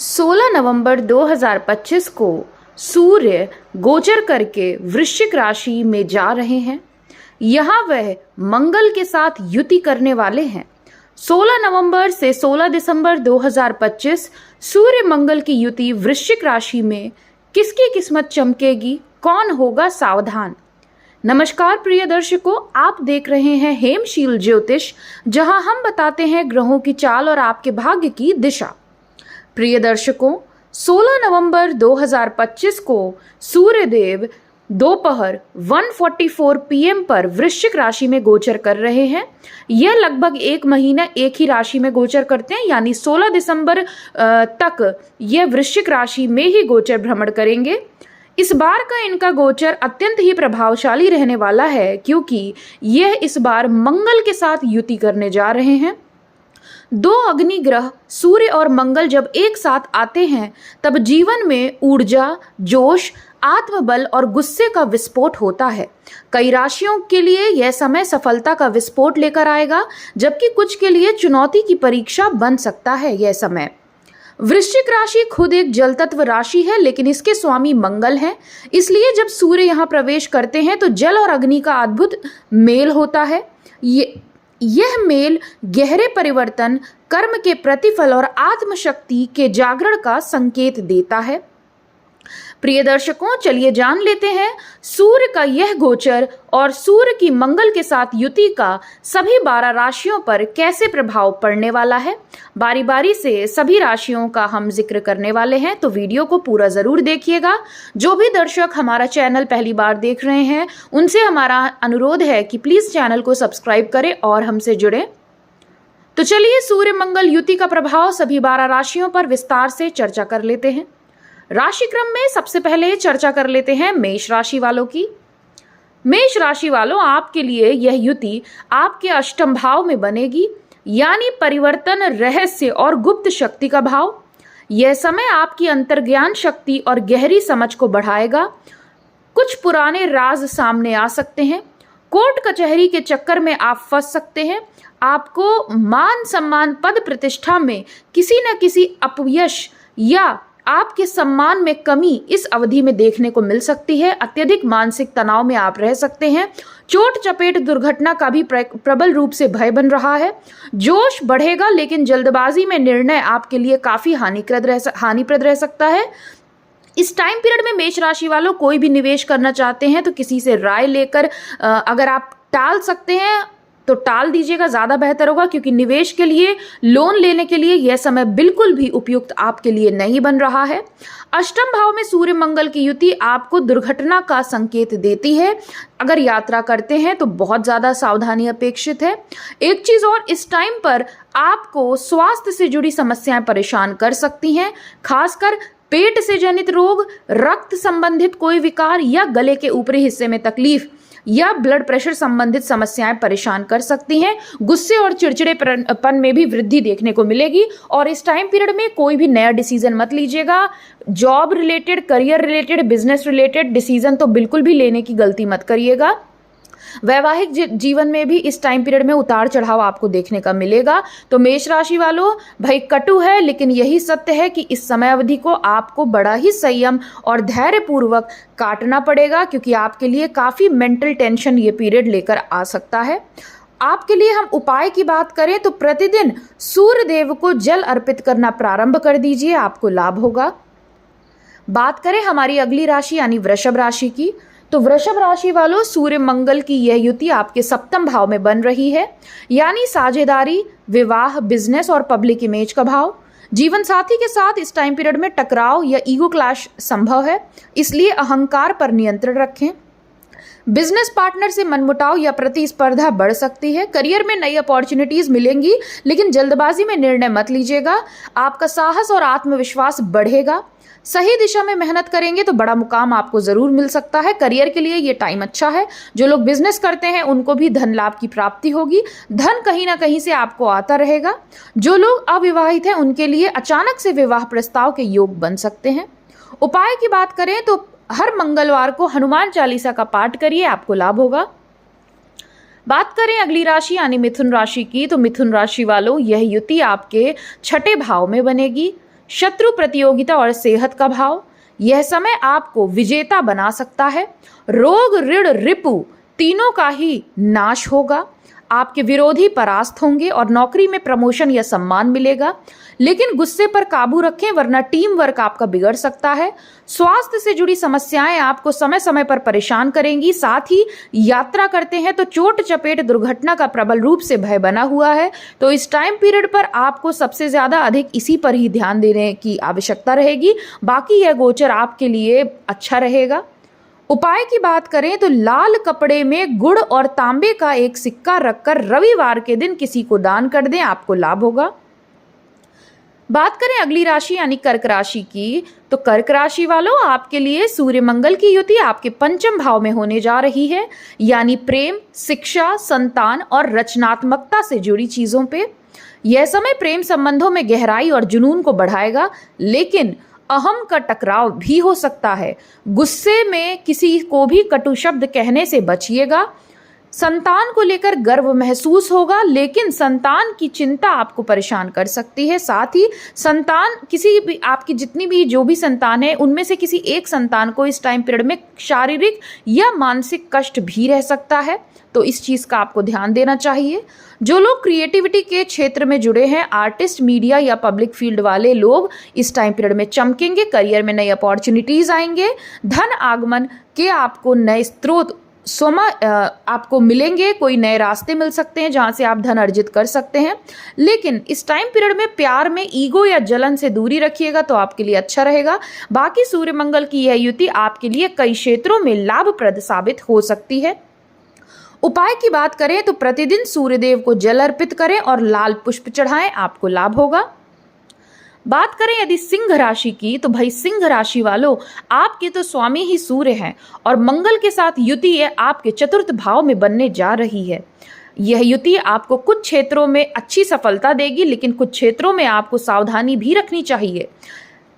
16 नवंबर 2025 को सूर्य गोचर करके वृश्चिक राशि में जा रहे हैं। यहाँ वह मंगल के साथ युति करने वाले हैं। 16 नवंबर से 16 दिसंबर 2025 सूर्य मंगल की युति वृश्चिक राशि में किसकी किस्मत चमकेगी, कौन होगा सावधान। नमस्कार प्रिय दर्शकों, आप देख रहे हैं हेमशील ज्योतिष, जहां हम बताते हैं ग्रहों की चाल और आपके भाग्य की दिशा। प्रिय दर्शकों, 16 नवंबर 2025 को सूर्यदेव दोपहर 1:44 PM पर वृश्चिक राशि में गोचर कर रहे हैं। यह लगभग एक महीना एक ही राशि में गोचर करते हैं, यानी 16 दिसंबर तक यह वृश्चिक राशि में ही गोचर भ्रमण करेंगे। इस बार का इनका गोचर अत्यंत ही प्रभावशाली रहने वाला है, क्योंकि यह इस बार मंगल के साथ युति करने जा रहे हैं। दो अग्नि ग्रह सूर्य और मंगल जब एक साथ आते हैं तब जीवन में ऊर्जा, जोश, आत्मबल और गुस्से का विस्फोट होता है। कई राशियों के लिए यह समय सफलता का विस्फोट लेकर आएगा, जबकि कुछ के लिए चुनौती की परीक्षा बन सकता है यह समय। वृश्चिक राशि खुद एक जल तत्व राशि है, लेकिन इसके स्वामी मंगल हैं। इसलिए जब सूर्य यहाँ प्रवेश करते हैं तो जल और अग्नि का अद्भुत मेल होता है। यह मेल गहरे परिवर्तन, कर्म के प्रतिफल और आत्मशक्ति के जागरण का संकेत देता है। प्रिय दर्शकों, चलिए जान लेते हैं सूर्य का यह गोचर और सूर्य की मंगल के साथ युति का सभी 12 राशियों पर कैसे प्रभाव पड़ने वाला है। बारी बारी से सभी राशियों का हम जिक्र करने वाले हैं, तो वीडियो को पूरा जरूर देखिएगा। जो भी दर्शक हमारा चैनल पहली बार देख रहे हैं, उनसे हमारा अनुरोध है कि प्लीज चैनल को सब्सक्राइब करें और हमसे जुड़ें। तो चलिए सूर्य मंगल युति का प्रभाव सभी 12 राशियों पर विस्तार से चर्चा कर लेते हैं। राशि क्रम में सबसे पहले चर्चा कर लेते हैं मेष राशि वालों की। मेष राशि वालों, आपके लिए यह युति आपके अष्टम भाव में बनेगी, यानी परिवर्तन, रहस्य और गुप्त शक्ति का भाव। यह समय आपकी अंतर्ज्ञान शक्ति और गहरी समझ को बढ़ाएगा। कुछ पुराने राज सामने आ सकते हैं। कोर्ट कचहरी के चक्कर में आप फंस सकते हैं। आपको मान सम्मान, पद प्रतिष्ठा में किसी न किसी अपयश या आपके सम्मान में कमी इस अवधि में देखने को मिल सकती है। अत्यधिक मानसिक तनाव में आप रह सकते हैं। चोट चपेट दुर्घटना का भी प्रबल रूप से भय बन रहा है। जोश बढ़ेगा, लेकिन जल्दबाजी में निर्णय आपके लिए काफी हानिप्रद रह सकता है। इस टाइम पीरियड में मेष राशि वालों कोई भी निवेश करना चाहते हैं तो किसी से राय लेकर अगर आप टाल सकते हैं तो टाल दीजिएगा, ज्यादा बेहतर होगा, क्योंकि निवेश के लिए, लोन लेने के लिए यह समय बिल्कुल भी उपयुक्त आपके लिए नहीं बन रहा है। अष्टम भाव में सूर्य मंगल की युति आपको दुर्घटना का संकेत देती है। अगर यात्रा करते हैं तो बहुत ज्यादा सावधानी अपेक्षित है। एक चीज और, इस टाइम पर आपको स्वास्थ्य से जुड़ी समस्याएं परेशान कर सकती हैं, खासकर पेट से जनित रोग, रक्त संबंधित कोई विकार या गले के ऊपरी हिस्से में तकलीफ या ब्लड प्रेशर संबंधित समस्याएं परेशान कर सकती हैं। गुस्से और चिड़चिड़ेपन में भी वृद्धि देखने को मिलेगी। और इस टाइम पीरियड में कोई भी नया डिसीजन मत लीजिएगा। Job related, career related, business related decision तो बिल्कुल भी लेने की गलती मत करिएगा। वैवाहिक जीवन में भी इस टाइम पीरियड में उतार चढ़ाव आपको देखने का मिलेगा। तो मेष राशि वालों, भाई कटु है, लेकिन यही सत्य है कि इस समय अवधि को आपको बड़ा ही संयम और धैर्य पूर्वक काटना पड़ेगा, क्योंकि आपके लिए काफी मेंटल टेंशन ये पीरियड लेकर आ सकता है। आपके लिए हम उपाय की बात करें तो प्रतिदिन सूर्य देव को जल अर्पित करना प्रारंभ कर दीजिए, आपको लाभ होगा। बात करें हमारी अगली राशि यानी वृषभ राशि की, तो वृषभ राशि वालों, सूर्य मंगल की यह युति आपके सप्तम भाव में बन रही है, यानी साझेदारी, विवाह, बिजनेस और पब्लिक इमेज का भाव। जीवन साथी के साथ इस टाइम पीरियड में टकराव या ईगो क्लैश संभव है, इसलिए अहंकार पर नियंत्रण रखें। बिजनेस पार्टनर से मनमुटाव या प्रतिस्पर्धा बढ़ सकती है। करियर में नई अपॉर्चुनिटीज मिलेंगी, लेकिन जल्दबाजी में निर्णय मत लीजिएगा। आपका साहस और आत्मविश्वास बढ़ेगा। सही दिशा में मेहनत करेंगे तो बड़ा मुकाम आपको जरूर मिल सकता है। करियर के लिए ये टाइम अच्छा है। जो लोग बिजनेस करते हैं उनको भी धन लाभ की प्राप्ति होगी। धन कहीं ना कहीं से आपको आता रहेगा। जो लोग अविवाहित हैं उनके लिए अचानक से विवाह प्रस्ताव के योग बन सकते हैं। उपाय की बात करें तो हर मंगलवार को हनुमान चालीसा का पाठ करिए, आपको लाभ होगा। बात करें अगली राशि यानी मिथुन राशि की, तो मिथुन राशि वालों, यह युति आपके छठे भाव में बनेगी। शत्रु, प्रतियोगिता और सेहत का भाव। यह समय आपको विजेता बना सकता है। रोग, ऋण, रिपु तीनों का ही नाश होगा। आपके विरोधी परास्त होंगे और नौकरी में प्रमोशन या सम्मान मिलेगा। लेकिन गुस्से पर काबू रखें वरना टीम वर्क आपका बिगड़ सकता है। स्वास्थ्य से जुड़ी समस्याएं आपको समय समय पर परेशान करेंगी। साथ ही यात्रा करते हैं तो चोट चपेट दुर्घटना का प्रबल रूप से भय बना हुआ है। तो इस टाइम पीरियड पर आपको सबसे ज्यादा अधिक इसी पर ही ध्यान देने की आवश्यकता रहेगी। बाकी यह गोचर आपके लिए अच्छा रहेगा। उपाय की बात करें तो लाल कपड़े में गुड़ और तांबे का एक सिक्का रखकर रविवार के दिन किसी को दान कर दें, आपको लाभ होगा। बात करें अगली राशि यानी कर्क राशि की, तो कर्क राशि वालों, आपके लिए सूर्य मंगल की युति आपके पंचम भाव में होने जा रही है, यानी प्रेम, शिक्षा, संतान और रचनात्मकता से जुड़ी चीजों पे। यह समय प्रेम संबंधों में गहराई और जुनून को बढ़ाएगा, लेकिन अहम का टकराव भी हो सकता है। गुस्से में किसी को भी कटु शब्द कहने से बचिएगा। संतान को लेकर गर्व महसूस होगा, लेकिन संतान की चिंता आपको परेशान कर सकती है। साथ ही संतान, किसी भी आपकी जितनी भी जो भी संतान है, उनमें से किसी एक संतान को इस टाइम पीरियड में शारीरिक या मानसिक कष्ट भी रह सकता है, तो इस चीज का आपको ध्यान देना चाहिए। जो लोग क्रिएटिविटी के क्षेत्र में जुड़े हैं, आर्टिस्ट, मीडिया या पब्लिक फील्ड वाले लोग इस टाइम पीरियड में चमकेंगे। करियर में नई अपॉर्चुनिटीज आएंगे। धन आगमन के आपको नए स्रोत आपको मिलेंगे। कोई नए रास्ते मिल सकते हैं जहां से आप धन अर्जित कर सकते हैं। लेकिन इस टाइम पीरियड में प्यार में ईगो या जलन से दूरी रखिएगा तो आपके लिए अच्छा रहेगा। बाकी सूर्य मंगल की यह युति आपके लिए कई क्षेत्रों में लाभप्रद साबित हो सकती है। उपाय की बात करें तो प्रतिदिन सूर्यदेव को जल अर्पित करें और लाल पुष्प चढ़ाएं, आपको लाभ होगा। बात करें यदि सिंह राशि की, तो भाई सिंह राशि वालों, आपके तो स्वामी ही सूर्य हैं और मंगल के साथ युति है आपके चतुर्थ भाव में बनने जा रही है। यह युति आपको कुछ क्षेत्रों में अच्छी सफलता देगी, लेकिन कुछ क्षेत्रों में आपको सावधानी भी रखनी चाहिए।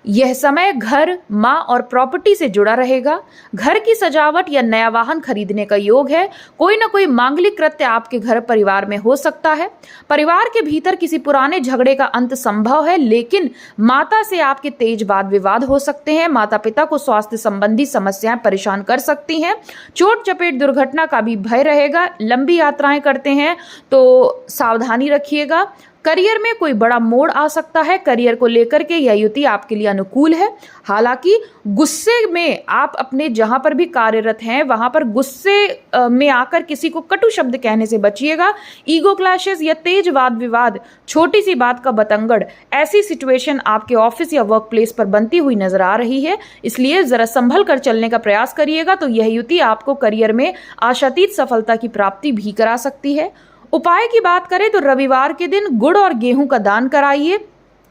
यह समय घर, माँ और प्रॉपर्टी से जुड़ा रहेगा। घर की सजावट या नया वाहन खरीदने का योग है। कोई ना कोई मांगलिक कृत्य आपके घर परिवार में हो सकता है। परिवार के भीतर किसी पुराने झगड़े का अंत संभव है, लेकिन माता से आपके तेज वाद विवाद हो सकते हैं। माता पिता को स्वास्थ्य संबंधी समस्याएं परेशान कर सकती हैं। चोट चपेट दुर्घटना का भी भय रहेगा। लंबी यात्राएं करते हैं तो सावधानी रखिएगा। करियर में कोई बड़ा मोड़ आ सकता है। करियर को लेकर के यह युति आपके लिए अनुकूल है। हालांकि गुस्से में आप अपने जहां पर भी कार्यरत हैं वहां पर गुस्से में आकर किसी को कटु शब्द कहने से बचिएगा। ईगो क्लैशेस या तेज वाद विवाद, छोटी सी बात का बतंगड़, ऐसी सिचुएशन आपके ऑफिस या वर्क प्लेस पर बनती हुई नजर आ रही है। इसलिए जरा संभल कर चलने का प्रयास करिएगा, तो यह युति आपको करियर में आशातीत सफलता की प्राप्ति भी करा सकती है। उपाय की बात करें तो रविवार के दिन गुड़ और गेहूं का दान कराइए,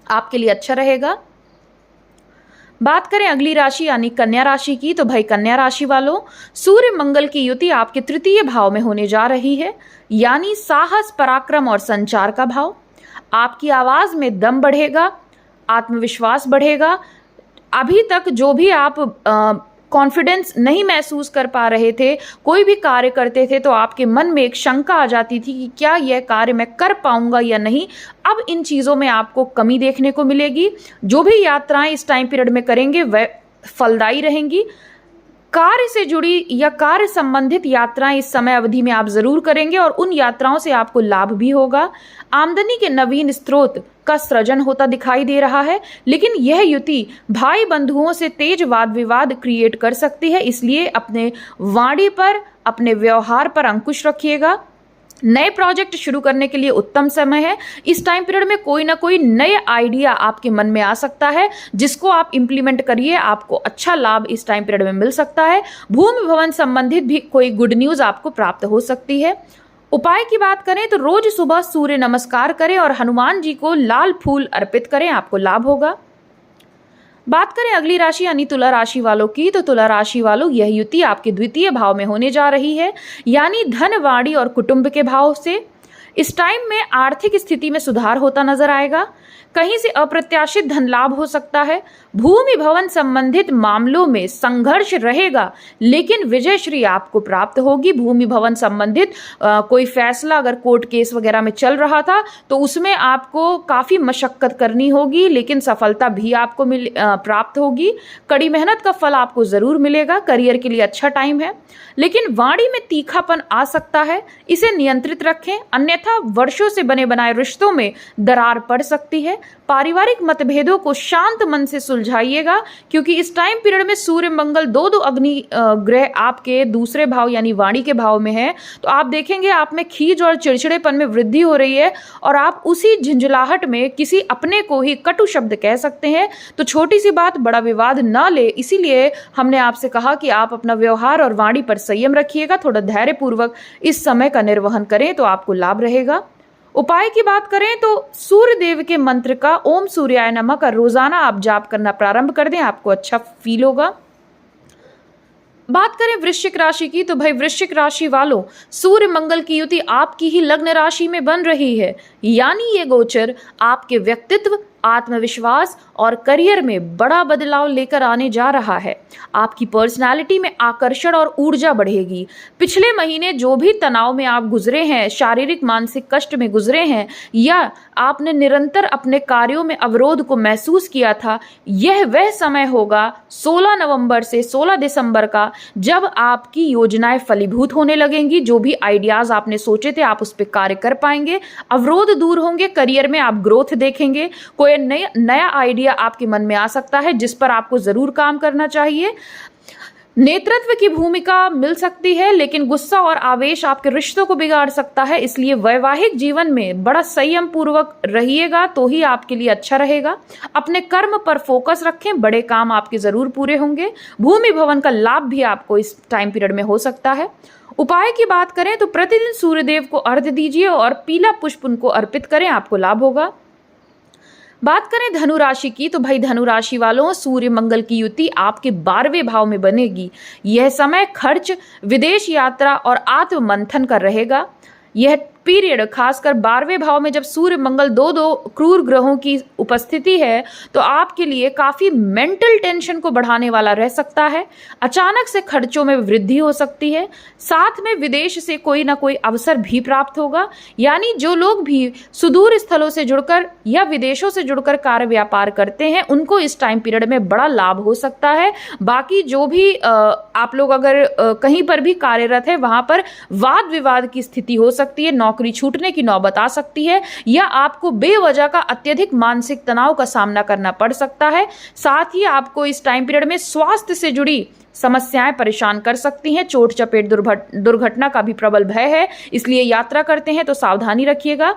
आपके लिए अच्छा रहेगा। बात करें अगली राशि यानी कन्या राशि की, तो भाई कन्या राशि वालों, सूर्य मंगल की युति आपके तृतीय भाव में होने जा रही है, यानी साहस, पराक्रम और संचार का भाव। आपकी आवाज में दम बढ़ेगा, आत्मविश्वास बढ़ेगा। अभी तक जो भी आप कॉन्फिडेंस नहीं महसूस कर पा रहे थे, कोई भी कार्य करते थे तो आपके मन में एक शंका आ जाती थी कि क्या यह कार्य मैं कर पाऊंगा या नहीं, अब इन चीज़ों में आपको कमी देखने को मिलेगी। जो भी यात्राएं इस टाइम पीरियड में करेंगे वह फलदायी रहेंगी। कार्य से जुड़ी या कार्य संबंधित यात्राएं इस समय अवधि में आप जरूर करेंगे और उन यात्राओं से आपको लाभ भी होगा। आमदनी के नवीन स्रोत का सृजन होता दिखाई दे रहा है, लेकिन यह युति भाई बंधुओं से तेज वाद विवाद क्रिएट कर सकती है। इसलिए अपने वाणी पर, अपने व्यवहार पर अंकुश रखिएगा। नए प्रोजेक्ट शुरू करने के लिए उत्तम समय है। इस टाइम पीरियड में कोई ना कोई नए आइडिया आपके मन में आ सकता है, जिसको आप इंप्लीमेंट करिए, आपको अच्छा लाभ इस टाइम पीरियड में मिल सकता है। भूमि भवन संबंधित भी कोई गुड न्यूज आपको प्राप्त हो सकती है। उपाय की बात करें तो रोज सुबह सूर्य नमस्कार करें और हनुमान जी को लाल फूल अर्पित करें, आपको लाभ होगा। बात करें अगली राशि यानी तुला राशि वालों की, तो तुला राशि वालों, यह युति आपके द्वितीय भाव में होने जा रही है, यानी धन, वाणी और कुटुंब के भाव से। इस टाइम में आर्थिक स्थिति में सुधार होता नजर आएगा। कहीं से अप्रत्याशित धन लाभ हो सकता है। भूमि भवन संबंधित मामलों में संघर्ष रहेगा, लेकिन विजय श्री आपको प्राप्त होगी। भूमि भवन संबंधित कोई फैसला अगर कोर्ट केस वगैरह में चल रहा था तो उसमें आपको काफी मशक्कत करनी होगी, लेकिन सफलता भी आपको प्राप्त होगी। कड़ी मेहनत का फल आपको जरूर मिलेगा। करियर के लिए अच्छा टाइम है, लेकिन वाणी में तीखापन आ सकता है, इसे नियंत्रित रखें, अन्यथा वर्षों से बने बनाए रिश्तों में दरार पड़ सकती है। पारिवारिक मतभेदों को शांत मन से सुलझाइएगा, क्योंकि इस टाइम पीरियड में सूर्य मंगल दो अग्नि ग्रह आपके दूसरे भाव यानी वाणी के भाव में है। तो आप देखेंगे आप में खीज और चिड़चिड़ेपन में वृद्धि हो रही है और आप उसी झंझलाहट में किसी अपने को ही कटु शब्द कह सकते हैं। तो छोटी सी बात बड़ा विवाद ना ले, इसीलिए हमने आपसे कहा कि आप अपना व्यवहार और वाणी पर संयम रखिएगा। थोड़ा धैर्य पूर्वक इस समय का निर्वहन करें तो आपको लाभ रहेगा। उपाय की बात करें तो सूर्य देव के मंत्र का ओम सूर्याय नमः का रोजाना आप जाप करना प्रारंभ कर दें, आपको अच्छा फील होगा। बात करें वृश्चिक राशि की तो भाई वृश्चिक राशि वालों, सूर्य मंगल की युति आपकी ही लग्न राशि में बन रही है, यानी ये गोचर आपके व्यक्तित्व, आत्मविश्वास और करियर में बड़ा बदलाव लेकर आने जा रहा है। आपकी पर्सनालिटी में आकर्षण और ऊर्जा बढ़ेगी। पिछले महीने जो भी तनाव में आप गुजरे हैं, शारीरिक मानसिक कष्ट में गुजरे हैं, या आपने निरंतर अपने कार्यों में अवरोध को महसूस किया था, यह वह समय होगा 16 नवंबर से 16 दिसंबर का, जब आपकी योजनाएं फलीभूत होने लगेंगी। जो भी आइडियाज आपने सोचे थे आप उस पर कार्य कर पाएंगे, अवरोध दूर होंगे, करियर में आप ग्रोथ देखेंगे। कोई नया आइडिया आपके मन में आ सकता है जिस पर आपको जरूर काम करना चाहिए। नेतृत्व की भूमिका मिल सकती है, लेकिन गुस्सा और आवेश आपके रिश्तों को बिगाड़ सकता है, इसलिए वैवाहिक जीवन में बड़ा संयम पूर्वक रहिएगा तो ही आपके लिए अच्छा रहेगा। अपने कर्म पर फोकस रखें, बड़े काम आपके जरूर पूरे होंगे। भूमि भवन का लाभ भी आपको इस टाइम पीरियड में हो सकता है। उपाय की बात करें तो प्रतिदिन सूर्यदेव को अर्घ्य दीजिए और पीला पुष्प उनको अर्पित करें, आपको लाभ होगा। बात करें धनु राशि की तो भाई धनु राशि वालों, सूर्य मंगल की युति आपके 12वें भाव में बनेगी। यह समय खर्च, विदेश यात्रा और आत्म मंथन का रहेगा। यह पीरियड खासकर 12वें भाव में जब सूर्य मंगल दो क्रूर ग्रहों की उपस्थिति है तो आपके लिए काफी मेंटल टेंशन को बढ़ाने वाला रह सकता है। अचानक से खर्चों में वृद्धि हो सकती है। साथ में विदेश से कोई ना कोई अवसर भी प्राप्त होगा, यानी जो लोग भी सुदूर स्थलों से जुड़कर या विदेशों से जुड़कर कार्य व्यापार करते हैं उनको इस टाइम पीरियड में बड़ा लाभ हो सकता है। बाकी जो भी आप लोग अगर कहीं पर भी कार्यरत है वहां पर वाद विवाद की स्थिति हो सकती है, नौकरी छूटने की नौबत आ सकती है, या आपको बेवजह का अत्यधिक मानसिक तनाव का सामना करना पड़ सकता है। साथ ही आपको इस टाइम पीरियड में स्वास्थ्य से जुड़ी समस्याएं परेशान कर सकती हैं। चोट चपेट दुर्घटना का भी प्रबल भय है, इसलिए यात्रा करते हैं तो सावधानी रखिएगा।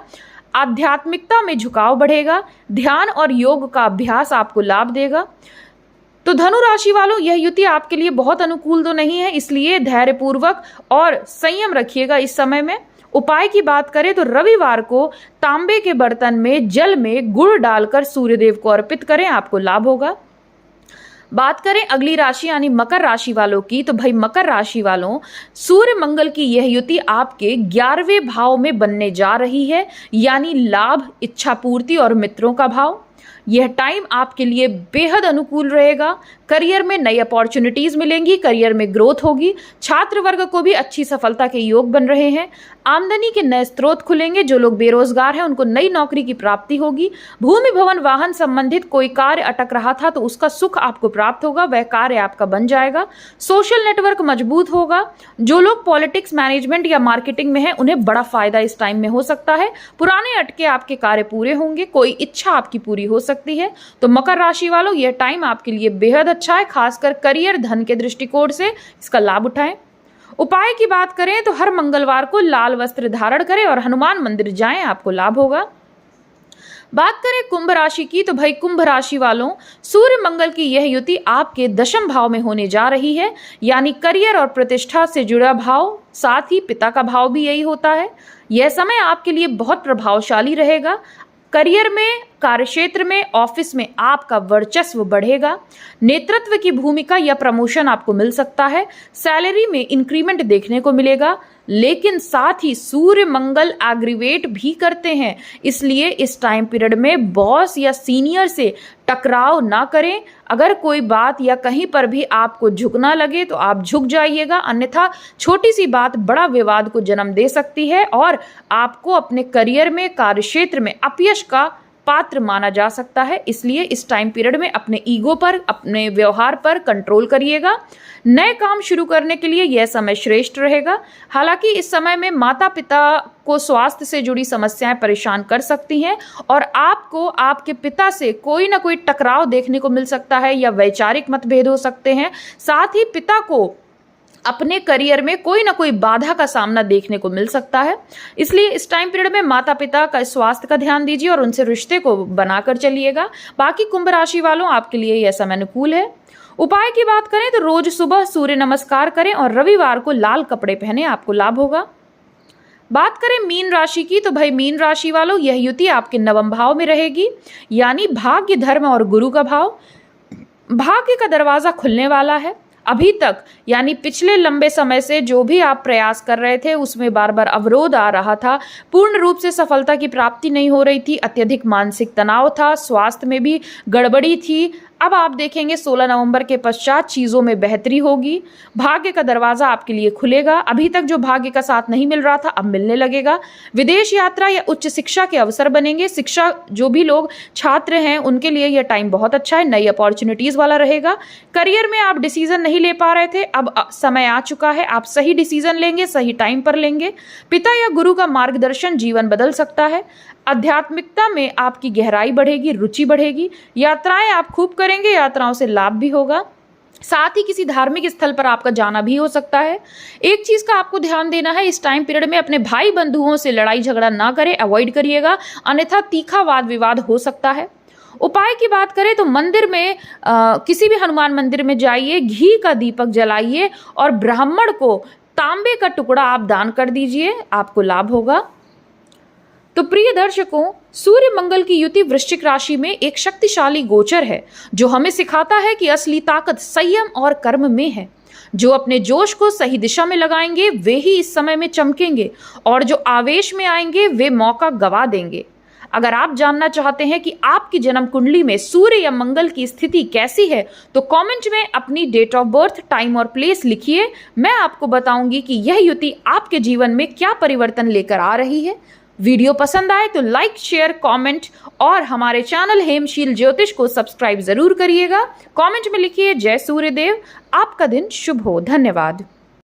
आध्यात्मिकता में झुकाव बढ़ेगा। ध्यान और योग का अभ्यास आपको लाभ देगा। तो धनु राशि वालों, यह युति आपके लिए बहुत अनुकूल तो नहीं है, इसलिए धैर्यपूर्वक और संयम रखिएगा इस समय में। उपाय की बात करें तो रविवार को तांबे के बर्तन में जल में गुड़ डालकर सूर्यदेव को अर्पित करें, आपको लाभ होगा। बात करें अगली राशि यानी मकर राशि वालों की तो भाई मकर राशि वालों, सूर्य मंगल की यह युति आपके 11वें भाव में बनने जा रही है, यानी लाभ, इच्छा पूर्ति और मित्रों का भाव। यह टाइम आपके लिए बेहद अनुकूल रहेगा। करियर में नई अपॉर्चुनिटीज मिलेंगी, करियर में ग्रोथ होगी। छात्र वर्ग को भी अच्छी सफलता के योग बन रहे हैं। आमदनी के नए स्रोत खुलेंगे। जो लोग बेरोजगार हैं उनको नई नौकरी की प्राप्ति होगी। भूमि भवन वाहन संबंधित कोई कार्य अटक रहा था तो उसका सुख आपको प्राप्त होगा, वह कार्य आपका बन जाएगा। सोशल नेटवर्क मजबूत होगा। जो लोग पॉलिटिक्स, मैनेजमेंट या मार्केटिंग में हैं उन्हें बड़ा फायदा इस टाइम में हो सकता है। पुराने अटके आपके कार्य पूरे होंगे, कोई इच्छा आपकी पूरी हो सकती है। तो मकर राशि वालों, यह टाइम आपके लिए बेहद अच्छा है, खासकर करियर धन के दृष्टिकोण से इसका लाभ उठाएं। उपाय की बात करें तो हर मंगलवार को लाल वस्त्र धारण करें और हनुमान मंदिर जाएं, आपको लाभ होगा। बात करें कुंभ राशि की तो भाई कुंभ राशि वालों, सूर्य मंगल की यह युति आपके 10वें भाव में होने जा रही है, यानी करियर और प्रतिष्ठा से जुड़ा भाव, साथ ही पिता का भाव भी यही होता है। यह समय आपके लिए बहुत प्रभावशाली रहेगा। करियर में, कार्यक्षेत्र में, ऑफिस में आपका वर्चस्व बढ़ेगा। नेतृत्व की भूमिका या प्रमोशन आपको मिल सकता है। सैलरी में इंक्रीमेंट देखने को मिलेगा। लेकिन साथ ही सूर्य मंगल एग्रीवेट भी करते हैं, इसलिए इस टाइम पीरियड में बॉस या सीनियर से टकराव ना करें। अगर कोई बात या कहीं पर भी आपको झुकना लगे तो आप झुक जाइएगा, अन्यथा छोटी सी बात बड़ा विवाद को जन्म दे सकती है और आपको अपने करियर में, कार्यक्षेत्र में अपयश का पात्र माना जा सकता है। इसलिए इस टाइम पीरियड में अपने ईगो पर, अपने व्यवहार पर कंट्रोल करिएगा। नए काम शुरू करने के लिए यह समय श्रेष्ठ रहेगा। हालांकि इस समय में माता पिता को स्वास्थ्य से जुड़ी समस्याएं परेशान कर सकती हैं और आपको आपके पिता से कोई ना कोई टकराव देखने को मिल सकता है या वैचारिक मतभेद हो सकते हैं। साथ ही पिता को अपने करियर में कोई ना कोई बाधा का सामना देखने को मिल सकता है। इसलिए इस टाइम पीरियड में माता पिता का स्वास्थ्य का ध्यान दीजिए और उनसे रिश्ते को बनाकर चलिएगा। बाकी कुंभ राशि वालों, आपके लिए यह समय अनुकूल है। उपाय की बात करें तो रोज सुबह सूर्य नमस्कार करें और रविवार को लाल कपड़े पहने, आपको लाभ होगा। बात करें मीन राशि की तो भाई मीन राशि वालों, यह युति आपके नवम भाव में रहेगी, यानी भाग्य, धर्म और गुरु का भाव। भाग्य का दरवाजा खुलने वाला है। अभी तक यानी पिछले लंबे समय से जो भी आप प्रयास कर रहे थे उसमें बार बार अवरोध आ रहा था, पूर्ण रूप से सफलता की प्राप्ति नहीं हो रही थी, अत्यधिक मानसिक तनाव था, स्वास्थ्य में भी गड़बड़ी थी। अब आप देखेंगे 16 नवंबर के पश्चात चीज़ों में बेहतरी होगी। भाग्य का दरवाज़ा आपके लिए खुलेगा। अभी तक जो भाग्य का साथ नहीं मिल रहा था अब मिलने लगेगा। विदेश यात्रा या उच्च शिक्षा के अवसर बनेंगे। शिक्षा, जो भी लोग छात्र हैं उनके लिए यह टाइम बहुत अच्छा है, नई अपॉर्चुनिटीज़ वाला रहेगा। करियर में आप डिसीजन नहीं ले पा रहे थे, अब समय आ चुका है, आप सही डिसीजन लेंगे, सही टाइम पर लेंगे। पिता या गुरु का मार्गदर्शन जीवन बदल सकता है। आध्यात्मिकता में आपकी गहराई बढ़ेगी, रुचि बढ़ेगी। यात्राएं आप खूब करेंगे, यात्राओं से लाभ भी होगा। साथ ही किसी धार्मिक स्थल पर आपका जाना भी हो सकता है। एक चीज का आपको ध्यान देना है, इस टाइम पीरियड में अपने भाई बंधुओं से लड़ाई झगड़ा ना करें, अवॉइड करिएगा, अन्यथा तीखा वाद विवाद हो सकता है। उपाय की बात करें तो मंदिर में किसी भी हनुमान मंदिर में जाइए, घी का दीपक जलाइए और ब्राह्मण को तांबे का टुकड़ा आप दान कर दीजिए, आपको लाभ होगा। तो प्रिय दर्शकों, सूर्य मंगल की युति वृश्चिक राशि में एक शक्तिशाली गोचर है जो हमें सिखाता है कि असली ताकत संयम और कर्म में है। जो अपने जोश को सही दिशा में लगाएंगे वे ही इस समय में चमकेंगे और जो आवेश में आएंगे वे मौका गवा देंगे। अगर आप जानना चाहते हैं कि आपकी जन्म कुंडली में सूर्य या मंगल की स्थिति कैसी है तो कमेंट में अपनी डेट ऑफ बर्थ, टाइम और प्लेस लिखिए। मैं आपको बताऊंगी कि यह युति आपके जीवन में क्या परिवर्तन लेकर आ रही है। वीडियो पसंद आए तो लाइक, शेयर, कमेंट और हमारे चैनल हेमशील ज्योतिष को सब्सक्राइब जरूर करिएगा। कमेंट में लिखिए जय सूर्यदेव। आपका दिन शुभ हो। धन्यवाद।